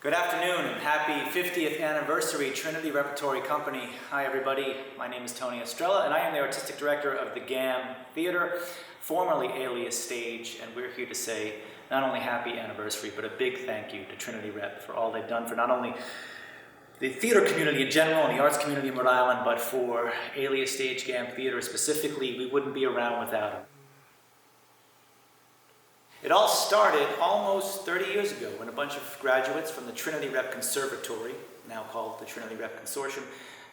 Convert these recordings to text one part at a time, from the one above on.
Good afternoon and happy 50th anniversary Trinity Repertory Company. Hi everybody, my name is Tony Estrella and I am the artistic director of the Gamm Theatre, formerly Alias Stage, and we're here to say not only happy anniversary, but a big thank you to Trinity Rep for all they've done for not only the theater community in general and the arts community in Rhode Island, but for Alias Stage Gamm Theatre specifically. We wouldn't be around without them. It all started almost 30 years ago when a bunch of graduates from the Trinity Rep Conservatory, now called the Trinity Rep Consortium,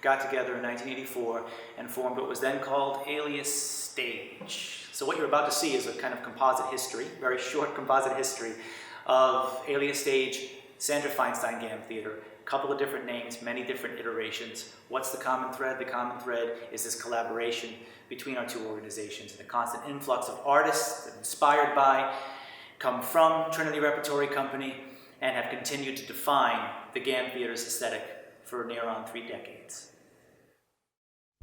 got together in 1984 and formed what was then called Alias Stage. So what you're about to see is a kind of composite history, very short composite history of Alias Stage, Sandra Feinstein-Gamm Theatre, a couple of different names, many different iterations. What's the common thread? The common thread is this collaboration between our two organizations and the constant influx of artists inspired by, come from Trinity Repertory Company, and have continued to define the Gamm Theatre's aesthetic for near on 3 decades.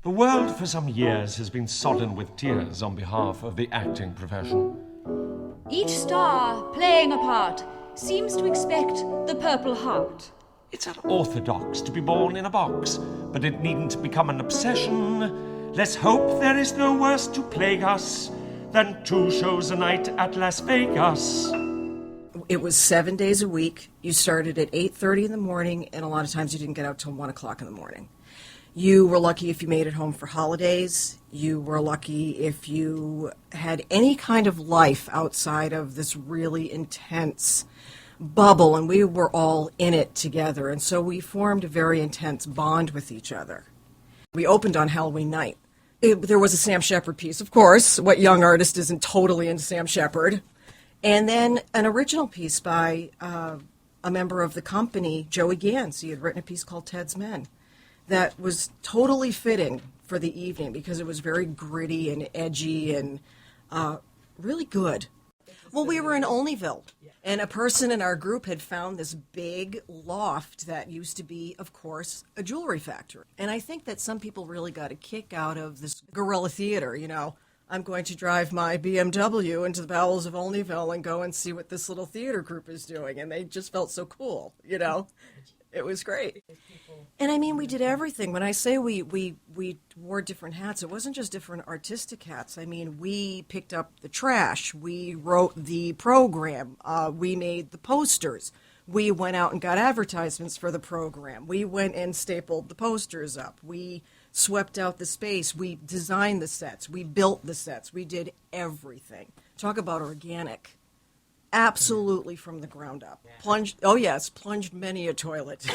The world for some years has been sodden with tears on behalf of the acting profession. Each star playing a part seems to expect the Purple Heart. It's unorthodox to be born in a box, but it needn't become an obsession. Let's hope there is no worse to plague us than 2 shows a night at Las Vegas. It was 7 days a week. You started at 8:30 in the morning, and a lot of times you didn't get out till 1 o'clock in the morning. You were lucky if you made it home for holidays. You were lucky if you had any kind of life outside of this really intense bubble, and we were all in it together. And so we formed a very intense bond with each other. We opened on Halloween night. There was a Sam Shepard piece, of course. What young artist isn't totally into Sam Shepard? And then an original piece by a member of the company, Joey Gans. He had written a piece called Ted's Men that was totally fitting for the evening because it was very gritty and edgy and really good. Well, we were in Olneyville, and a person in our group had found this big loft that used to be, of course, a jewelry factory. And I think that some people really got a kick out of this guerrilla theater, you know. I'm going to drive my BMW into the bowels of Olneyville and go and see what this little theater group is doing. And they just felt so cool, you know. It was great. And I mean, we did everything. When I say we wore different hats, it wasn't just different artistic hats. I mean, we picked up the trash. We wrote the program. We made the posters. We went out and got advertisements for the program. We went and stapled the posters up. We swept out the space. We designed the sets. We built the sets. We did everything. Talk about organic. Absolutely from the ground up. Plunged many a toilet.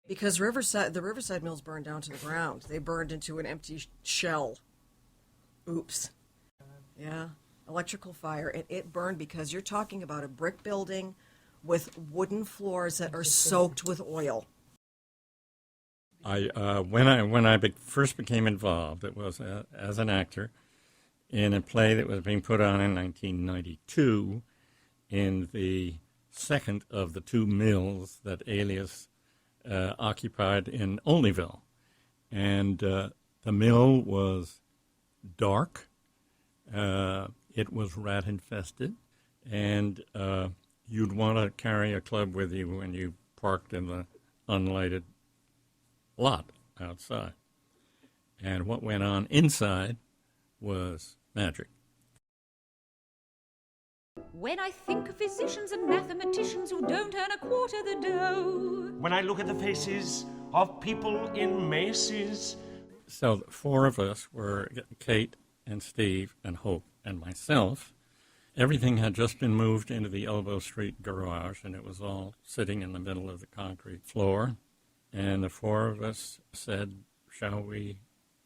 Because the Riverside Mills burned down to the ground. They burned into an empty shell. Oops. Yeah, electrical fire. It burned because you're talking about a brick building with wooden floors that are soaked with oil. When I first became involved, it was as an actor in a play that was being put on in 1992 in the second of the 2 mills that Alias occupied in Olneyville. And the mill was dark, it was rat-infested, and you'd want to carry a club with you when you parked in the unlighted lot outside. And what went on inside was magic. When I think of physicians and mathematicians who don't earn a quarter the dough. When I look at the faces of people in Macy's. So the 4 of us were Kate and Steve and Hope and myself. Everything had just been moved into the Elbow Street garage, and it was all sitting in the middle of the concrete floor. And the 4 of us said, shall we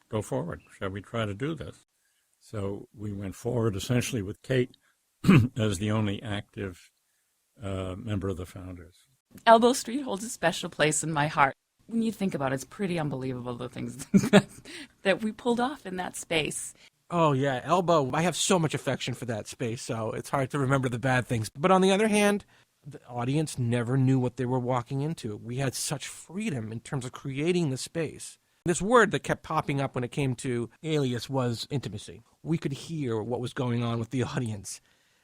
go forward? Shall we try to do this? So we went forward essentially with Kate as the only active member of the founders. Elbow Street holds a special place in my heart. When you think about it, it's pretty unbelievable the things that we pulled off in that space. Oh, yeah, Elbow. I have so much affection for that space, so it's hard to remember the bad things. But on the other hand, the audience never knew what they were walking into. We had such freedom in terms of creating the space. This word that kept popping up when it came to Alias was intimacy. We could hear what was going on with the audience.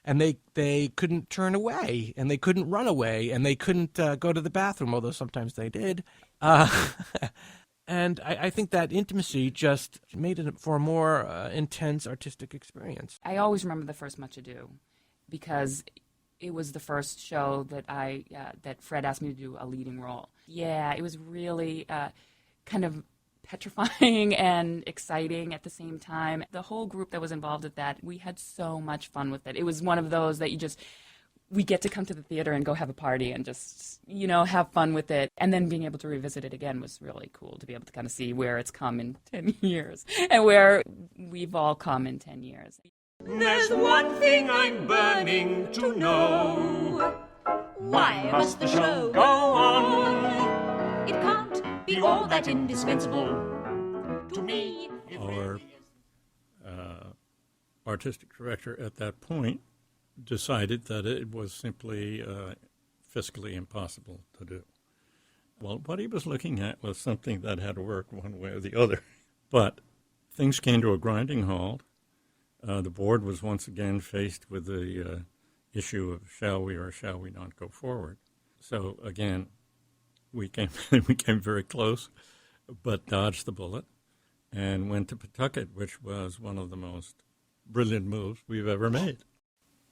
And they couldn't turn away, and they couldn't run away, and they couldn't go to the bathroom, although sometimes they did. And I think that intimacy just made it for a more intense artistic experience. I always remember the first Much Ado because it was the first show that that Fred asked me to do a leading role. Yeah, it was really kind of petrifying and exciting at the same time. The whole group that was involved at that, we had so much fun with it. It was one of those that we get to come to the theater and go have a party and just, have fun with it. And then being able to revisit it again was really cool to be able to kind of see where it's come in 10 years and where we've all come in 10 years. There's one thing I'm burning to know. Why must the show go on? It can't be all that indispensable to me. Our artistic director at that point decided that it was simply fiscally impossible to do. Well, what he was looking at was something that had to work one way or the other. But things came to a grinding halt. The board was once again faced with the issue of shall we or shall we not go forward. So again, we came very close, but dodged the bullet and went to Pawtucket, which was one of the most brilliant moves we've ever made.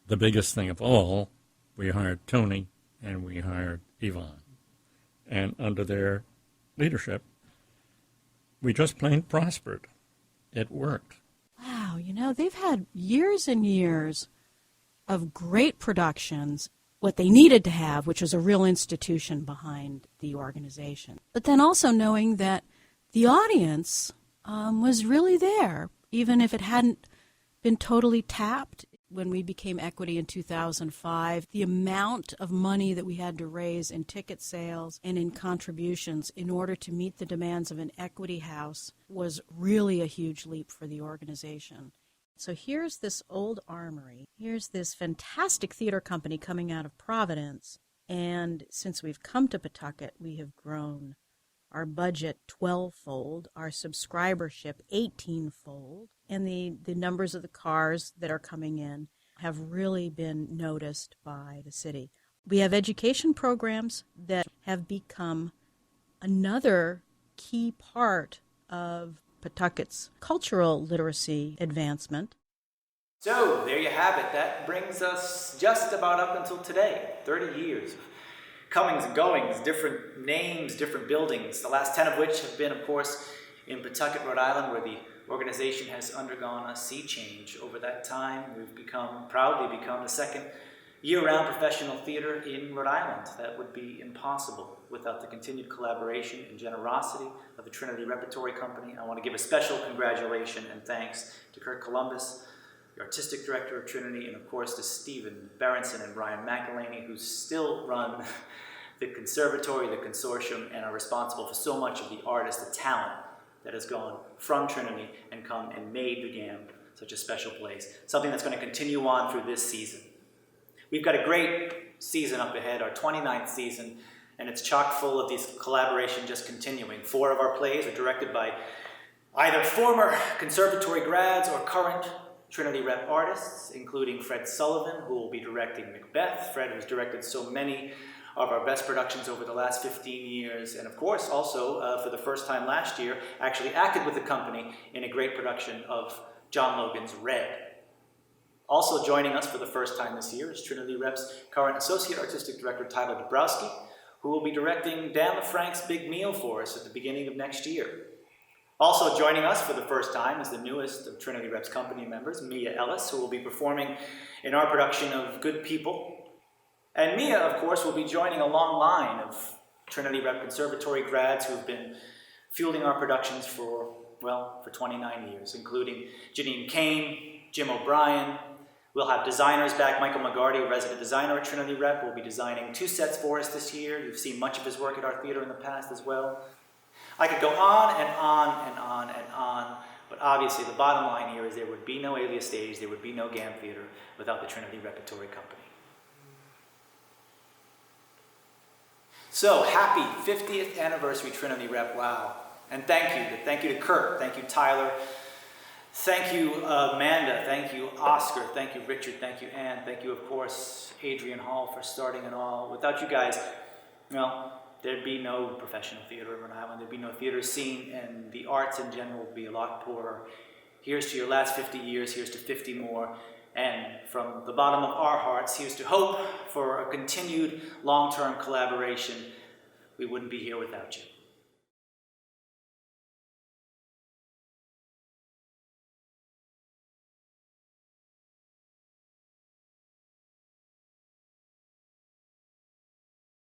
The biggest thing of all, we hired Tony and we hired Yvonne. And under their leadership, we just plain prospered. It worked. Wow, they've had years and years of great productions, what they needed to have, which was a real institution behind the organization. But then also knowing that the audience was really there, even if it hadn't been totally tapped. When we became Equity in 2005, the amount of money that we had to raise in ticket sales and in contributions in order to meet the demands of an equity house was really a huge leap for the organization. So here's this old armory. Here's this fantastic theater company coming out of Providence. And since we've come to Pawtucket, we have grown our budget 12-fold, our subscribership 18-fold, and the numbers of the cars that are coming in have really been noticed by the city. We have education programs that have become another key part of Pawtucket's cultural literacy advancement. So there you have it. That brings us just about up until today, 30 years. Comings and goings, different names, different buildings, the last 10 of which have been, of course, in Pawtucket, Rhode Island, where the organization has undergone a sea change. Over that time, we've proudly become the second year-round professional theater in Rhode Island. That would be impossible without the continued collaboration and generosity of the Trinity Repertory Company. I want to give a special congratulations and thanks to Kurt Columbus, the artistic director of Trinity, and of course to Stephen Berenson and Brian McElhaney, who still run the conservatory, the consortium, and are responsible for so much of the artist, the talent that has gone from Trinity and come and made the GAM such a special place. Something that's going to continue on through this season. We've got a great season up ahead, our 29th season, and it's chock full of these collaborations just continuing. 4 of our plays are directed by either former conservatory grads or current Trinity Rep artists, including Fred Sullivan, who will be directing Macbeth. Fred has directed so many of our best productions over the last 15 years, and of course also, for the first time last year, actually acted with the company in a great production of John Logan's Red. Also joining us for the first time this year is Trinity Rep's current Associate Artistic Director Tyler Dabrowski, who will be directing Dan LaFrank's Big Meal for us at the beginning of next year. Also joining us for the first time is the newest of Trinity Rep's company members, Mia Ellis, who will be performing in our production of Good People. And Mia, of course, will be joining a long line of Trinity Rep Conservatory grads who've been fueling our productions for 29 years, including Janine Kane, Jim O'Brien. We'll have designers back. Michael McGarty, a resident designer at Trinity Rep, will be designing 2 sets for us this year. You've seen much of his work at our theater in the past as well. I could go on and on and on and on, but obviously the bottom line here is there would be no Alias stage, there would be no GAM Theater without the Trinity Repertory Company. So, happy 50th anniversary Trinity Rep, wow. And thank you to Kurt, thank you Tyler, thank you Amanda, thank you Oscar, thank you Richard, thank you Ann, thank you of course Adrian Hall for starting it all. Without you guys, there'd be no professional theater in Rhode Island, there'd be no theater scene, and the arts in general would be a lot poorer. Here's to your last 50 years, here's to 50 more, and from the bottom of our hearts, here's to hope for a continued long-term collaboration. We wouldn't be here without you.